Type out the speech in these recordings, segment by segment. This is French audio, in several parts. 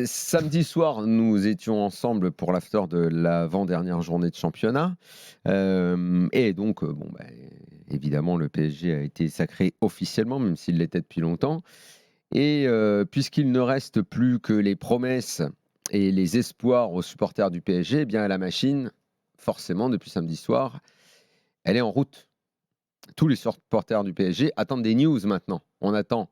Samedi soir, nous étions ensemble pour l'after de l'avant-dernière journée de championnat. Et donc, évidemment, le PSG a été sacré officiellement, même s'il l'était depuis longtemps. Et puisqu'il ne reste plus que les promesses et les espoirs aux supporters du PSG, eh bien la machine, forcément, depuis samedi soir, elle est en route. Tous les supporters du PSG attendent des news maintenant. On attend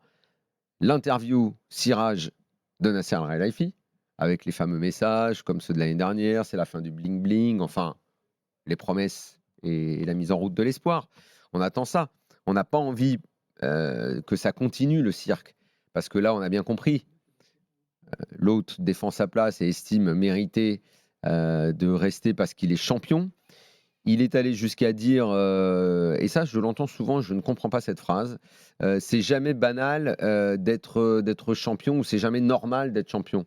l'interview cirage de Nasser Al-Khelaifi, avec les fameux messages comme ceux de l'année dernière, c'est la fin du bling-bling, enfin, les promesses et la mise en route de l'espoir. On attend ça. On n'a pas envie que ça continue, le cirque, parce que là, on a bien compris. L'autre défend sa place et estime mériter de rester parce qu'il est champion. Il est allé jusqu'à dire, et ça je l'entends souvent, je ne comprends pas cette phrase, c'est jamais banal d'être champion ou c'est jamais normal d'être champion.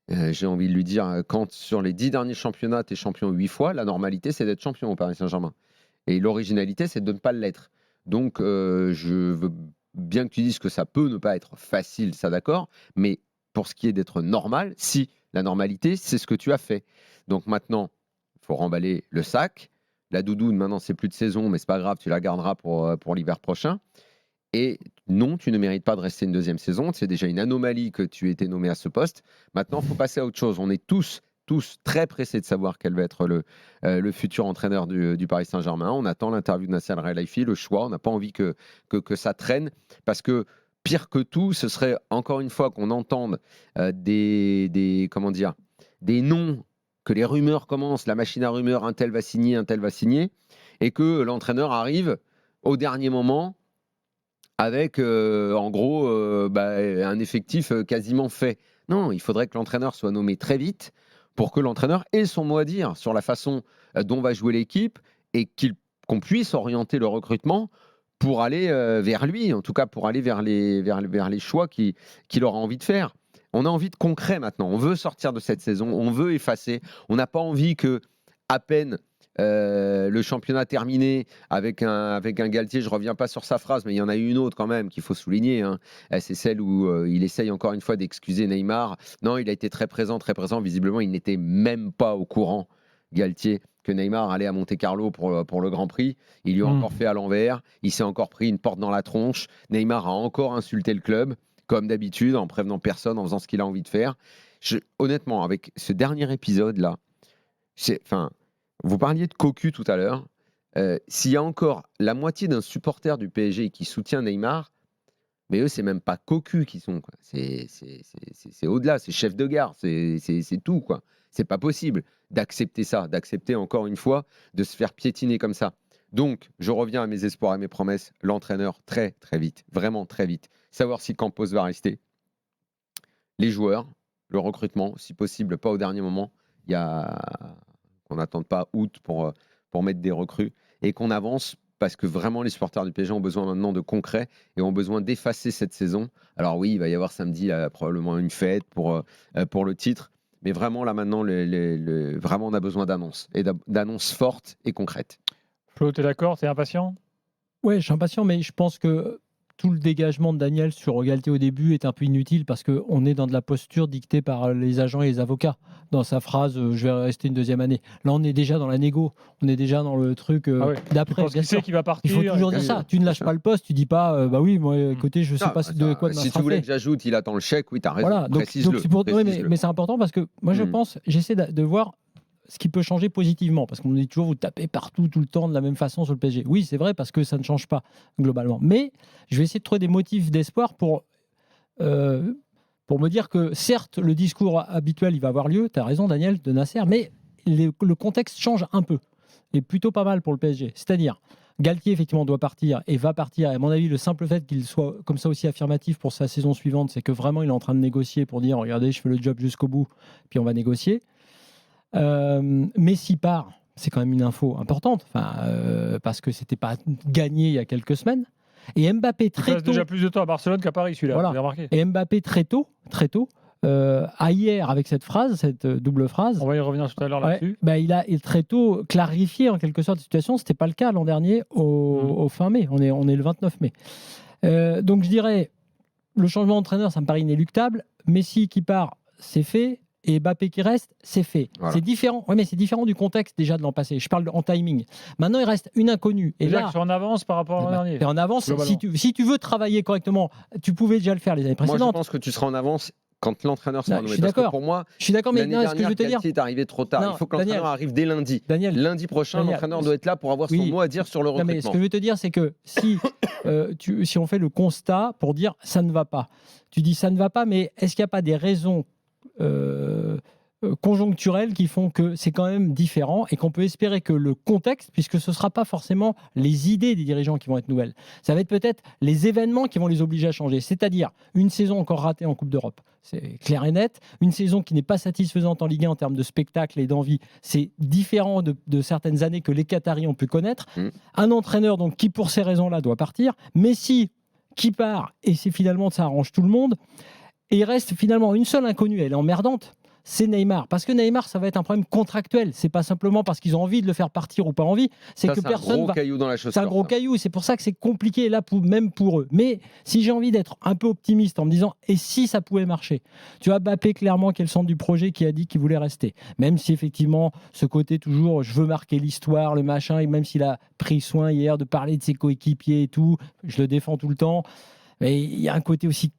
J'ai envie de lui dire, quand sur les 10 derniers championnats, tu es champion 8 fois, la normalité c'est d'être champion au Paris Saint-Germain. Et l'originalité c'est de ne pas l'être. Donc je veux bien que tu dises que ça peut ne pas être facile, ça d'accord, mais pour ce qui est d'être normal, si la normalité c'est ce que tu as fait. Donc maintenant, il faut remballer le sac. La doudoune, maintenant, c'est plus de saison, mais c'est pas grave, tu la garderas pour l'hiver prochain. Et non, tu ne mérites pas de rester une deuxième saison. C'est déjà une anomalie que tu aies été nommé à ce poste. Maintenant, il faut passer à autre chose. On est tous très pressés de savoir quel va être le futur entraîneur du Paris Saint-Germain. On attend l'interview de Nasser Al-Khelaifi, le choix. On n'a pas envie que ça traîne parce que pire que tout, ce serait encore une fois qu'on entende comment dire, des noms, que les rumeurs commencent, la machine à rumeurs, un tel va signer, et que l'entraîneur arrive au dernier moment avec en gros un effectif quasiment fait. Non, il faudrait que l'entraîneur soit nommé très vite pour que l'entraîneur ait son mot à dire sur la façon dont va jouer l'équipe et qu'on puisse orienter le recrutement pour aller vers lui, en tout cas pour aller vers les choix qu'il aura envie de faire. On a envie de concret maintenant. On veut sortir de cette saison, on veut effacer. On n'a pas envie que, à peine le championnat terminé avec un Galtier, je ne reviens pas sur sa phrase, mais il y en a eu une autre quand même qu'il faut souligner. Hein. C'est celle où il essaye encore une fois d'excuser Neymar. Non, il a été très présent. Visiblement, il n'était même pas au courant, Galtier, que Neymar allait à Monte-Carlo pour le Grand Prix. Il lui a encore fait à l'envers. Il s'est encore pris une porte dans la tronche. Neymar a encore insulté le club, comme d'habitude, en prévenant personne, en faisant ce qu'il a envie de faire. Honnêtement, avec ce dernier épisode-là, vous parliez de cocu tout à l'heure. S'il y a encore la moitié d'un supporter du PSG qui soutient Neymar, mais eux, c'est même pas cocu qui sont. Quoi. C'est au-delà, c'est chef de gare, c'est tout. Quoi. C'est pas possible d'accepter ça, d'accepter encore une fois de se faire piétiner comme ça. Donc, je reviens à mes espoirs et mes promesses. L'entraîneur, très, très vite, vraiment très vite. Savoir si Campos va rester. Les joueurs, le recrutement, si possible, pas au dernier moment. Il y a qu'on n'attende pas août pour mettre des recrues et qu'on avance parce que vraiment les supporters du PSG ont besoin maintenant de concret et ont besoin d'effacer cette saison. Alors oui, il va y avoir samedi probablement une fête pour le titre, mais vraiment là maintenant, vraiment on a besoin d'annonces et d'annonces fortes et concrètes. Flo, tu es d'accord? Tu es impatient? Ouais, je suis impatient, mais je pense que tout le dégagement de Daniel sur Galtier au début est un peu inutile parce qu'on est dans de la posture dictée par les agents et les avocats. Dans sa phrase, je vais rester une deuxième année. Là, on est déjà dans la négo. On est déjà dans le truc d'après. Parce qu'il sait qu'il va partir. Il faut toujours dire ça. Tu ne lâches pas le poste, tu dis pas, bah oui, moi, écoutez, je ne sais pas de quoi demain Si tu voulais que j'ajoute, il attend le chèque, oui, tu as raison. Voilà, donc mais c'est important parce que moi, je pense, j'essaie de voir ce qui peut changer positivement, parce qu'on dit toujours vous tapez partout tout le temps de la même façon sur le PSG. Oui, c'est vrai, parce que ça ne change pas globalement. Mais je vais essayer de trouver des motifs d'espoir pour me dire que certes, le discours habituel, il va avoir lieu, tu as raison Daniel, de Nasser, mais le contexte change un peu, et plutôt pas mal pour le PSG. C'est-à-dire, Galtier, effectivement, doit partir et va partir. Et à mon avis, le simple fait qu'il soit comme ça aussi affirmatif pour sa saison suivante, c'est que vraiment, il est en train de négocier pour dire, regardez, je fais le job jusqu'au bout, puis on va négocier. Messi part, c'est quand même une info importante, parce que c'était pas gagné il y a quelques semaines. Et Mbappé très tôt. Il passe déjà plus de temps à Barcelone qu'à Paris, celui-là. Voilà. Vous avez remarqué. Et Mbappé très tôt, à hier avec cette double phrase. On va y revenir tout à l'heure là-dessus. Il a très tôt clarifié en quelque sorte la situation. C'était pas le cas l'an dernier au fin mai. On est le 29 mai. Donc je dirais, le changement d'entraîneur, ça me paraît inéluctable. Messi qui part, c'est fait. Et Mbappé qui reste, c'est fait. Voilà. C'est différent. Oui, mais c'est différent du contexte déjà de l'an passé. Je parle en timing. Maintenant, il reste une inconnue. Et Déjà là, qu'ils sont en avance par rapport à l'an dernier. t'es en avance. Globalement. Si tu veux travailler correctement, tu pouvais déjà le faire les années Moi, précédentes. je pense que tu seras en avance quand l'entraîneur sera Non, nommé. je suis Parce que d'accord. pour moi, Je suis d'accord, mais l'année non, ce que je dernière, veux te dire, Galtier est arrivé trop tard. Non, Il faut que l'entraîneur Daniel. arrive dès lundi. Daniel, Lundi prochain, Daniel, l'entraîneur doit être là pour avoir son oui. mot à dire sur le non, mais ce recrutement. que je veux te dire, c'est que si on fait le constat pour dire ça ne va pas, tu dis ça ne va pas, mais est-ce qu'il n'y a pas des raisons conjoncturelles qui font que c'est quand même différent et qu'on peut espérer que le contexte, puisque ce ne sera pas forcément les idées des dirigeants qui vont être nouvelles, ça va être peut-être les événements qui vont les obliger à changer, c'est-à-dire une saison encore ratée en Coupe d'Europe, c'est clair et net, une saison qui n'est pas satisfaisante en Ligue 1 en termes de spectacle et d'envie, c'est différent de certaines années que les Qataris ont pu connaître, un entraîneur donc qui pour ces raisons-là doit partir, Messi qui part et c'est finalement ça arrange tout le monde, et il reste finalement une seule inconnue, elle est emmerdante, c'est Neymar. Parce que Neymar, ça va être un problème contractuel. C'est pas simplement parce qu'ils ont envie de le faire partir ou pas envie. C'est que personne un gros va. caillou dans la chaussure. C'est un gros caillou. C'est pour ça que c'est compliqué là, même pour eux. Mais si j'ai envie d'être un peu optimiste en me disant, et si ça pouvait marcher? Tu as Mbappé clairement qui est le centre du projet, qui a dit qu'il voulait rester. Même si effectivement, ce côté toujours, je veux marquer l'histoire, le machin, et même s'il a pris soin hier de parler de ses coéquipiers et tout, je le défends tout le temps. Mais il y a un côté aussi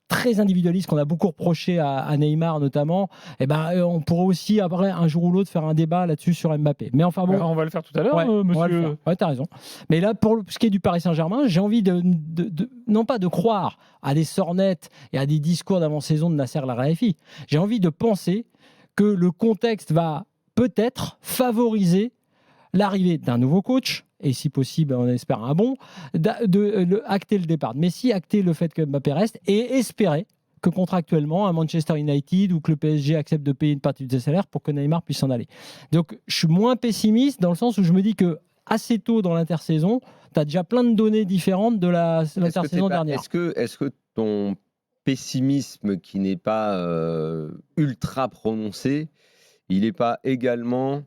très individualiste qu'on a beaucoup reproché à Neymar notamment, et on pourrait aussi après un jour ou l'autre faire un débat là-dessus sur Mbappé. Mais enfin bon, on va le faire tout à l'heure, ouais, monsieur. Ouais, t'as raison. Mais là, pour ce qui est du Paris Saint-Germain, j'ai envie non pas de croire à des sornettes et à des discours d'avant-saison de Nasser Al-Khelaifi. J'ai envie de penser que le contexte va peut-être favoriser l'arrivée d'un nouveau coach, et si possible, on espère un bon, acter le départ de Messi, acter le fait que Mbappé reste, et espérer que contractuellement, à Manchester United ou que le PSG accepte de payer une partie de ses salaires pour que Neymar puisse s'en aller. Donc, je suis moins pessimiste dans le sens où je me dis que assez tôt dans l'intersaison, tu as déjà plein de données différentes de l'intersaison dernière. Est-ce que ton pessimisme qui n'est pas ultra prononcé, il n'est pas également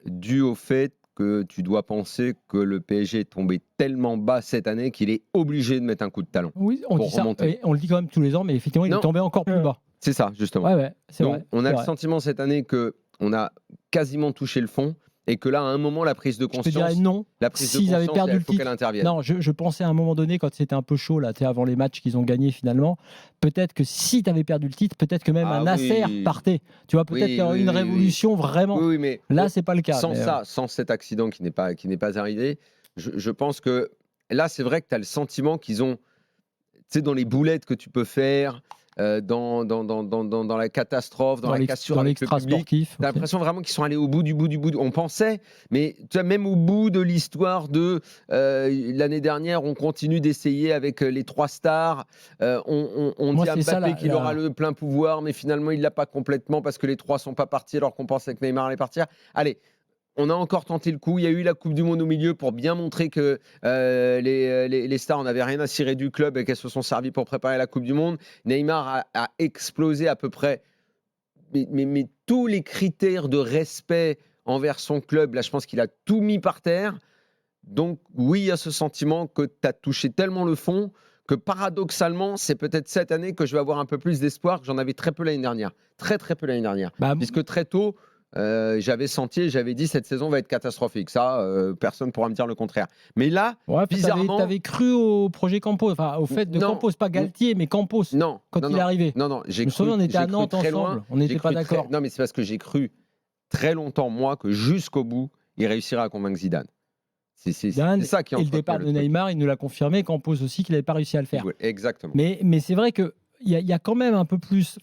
dû au fait que tu dois penser que le PSG est tombé tellement bas cette année qu'il est obligé de mettre un coup de talon. Oui, on dit ça. Oui, on le dit quand même tous les ans, mais effectivement, il est tombé encore plus bas. C'est ça, justement. Ouais, c'est donc, vrai. On a le sentiment cette année qu'on a quasiment touché le fond et que là, à un moment, la prise de conscience, je te dirais non. La prise S'ils de avaient perdu il le faut titre, qu'elle intervienne. Non, je pensais à un moment donné, quand c'était un peu chaud, là, avant les matchs qu'ils ont gagnés finalement, peut-être que si tu avais perdu le titre, peut-être que même un Nasser partait. Tu vois, peut-être qu'il y aurait une révolution vraiment. Oui, mais là, c'est pas le cas. Sans cet accident qui n'est pas arrivé, je pense que là, c'est vrai que tu as le sentiment qu'ils ont, tu sais, dans les boulettes que tu peux faire, dans la catastrophe, dans la cassure avec le public. Tu as l'impression vraiment qu'ils sont allés au bout du bout. On pensait, mais tu vois, même au bout de l'histoire de l'année dernière, on continue d'essayer avec les 3 stars. On dit à Mbappé qu'il aura le plein pouvoir, mais finalement, il ne l'a pas complètement parce que les 3 ne sont pas partis alors qu'on pensait que Neymar allait partir. Allez, on a encore tenté le coup. Il y a eu la Coupe du Monde au milieu pour bien montrer que les stars n'avaient rien à cirer du club et qu'elles se sont servies pour préparer la Coupe du Monde. Neymar a explosé à peu près mais tous les critères de respect envers son club. Là, je pense qu'il a tout mis par terre. Donc, oui, il y a ce sentiment que tu as touché tellement le fond que paradoxalement, c'est peut-être cette année que je vais avoir un peu plus d'espoir que j'en avais très peu l'année dernière. Très, très peu l'année dernière. Puisque très tôt, j'avais dit cette saison va être catastrophique. Ça, personne ne pourra me dire le contraire. Mais là, bizarrement, t'avais cru au projet Campos, enfin au fait de Campos, pas Galtier, mais Campos. Quand il est arrivé. Non, je me souviens, on était à Nantes ensemble. On n'était pas d'accord. Non, mais c'est parce que j'ai cru très longtemps moi que jusqu'au bout, il réussirait à convaincre Zidane. C'est ça qui est en Et le départ de Neymar, il nous l'a confirmé. Campos aussi qu'il n'avait pas réussi à le faire. Oui, exactement. Mais c'est vrai que il y a quand même un peu plus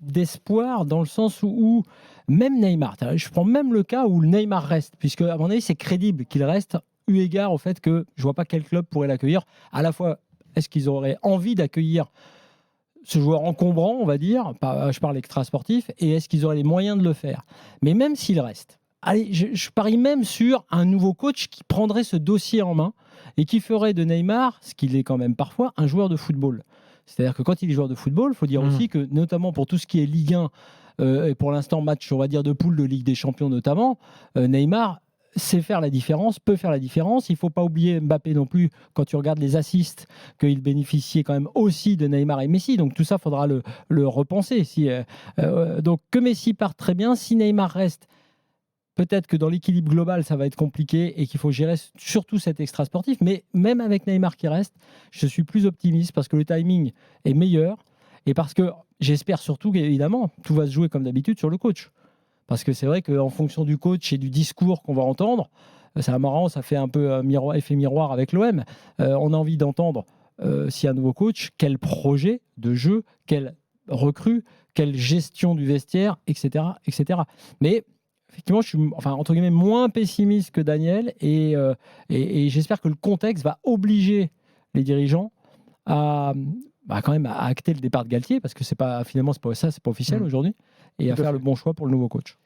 d'espoir dans le sens où même Neymar, je prends même le cas où Neymar reste, puisque à mon avis c'est crédible qu'il reste, eu égard au fait que je vois pas quel club pourrait l'accueillir. À la fois, est-ce qu'ils auraient envie d'accueillir ce joueur encombrant, on va dire, je parle extra-sportif, et est-ce qu'ils auraient les moyens de le faire? Mais même s'il reste, allez, je parie même sur un nouveau coach qui prendrait ce dossier en main et qui ferait de Neymar, ce qu'il est quand même parfois, un joueur de football. C'est-à-dire que quand il est joueur de football, il faut dire aussi que, notamment pour tout ce qui est Ligue 1, et pour l'instant match, on va dire, de poule de Ligue des Champions notamment, Neymar, sait faire la différence, peut faire la différence. Il ne faut pas oublier Mbappé non plus, quand tu regardes les assists, qu'il bénéficiait quand même aussi de Neymar et Messi. Donc tout ça, il faudra le repenser. Donc que Messi parte très bien, si Neymar reste, peut-être que dans l'équilibre global, ça va être compliqué et qu'il faut gérer surtout cet extra sportif. Mais même avec Neymar qui reste, je suis plus optimiste parce que le timing est meilleur et parce que j'espère surtout qu'évidemment, tout va se jouer comme d'habitude sur le coach. Parce que c'est vrai qu'en fonction du coach et du discours qu'on va entendre, c'est marrant, ça fait un peu effet miroir avec l'OM. On a envie d'entendre, s'il y a un nouveau coach, quel projet de jeu, quelle recrue, quelle gestion du vestiaire, etc. etc. Mais effectivement, je suis entre guillemets moins pessimiste que Daniel et j'espère que le contexte va obliger les dirigeants à quand même à acter le départ de Galtier parce que c'est pas officiel aujourd'hui et à faire le bon choix pour le nouveau coach.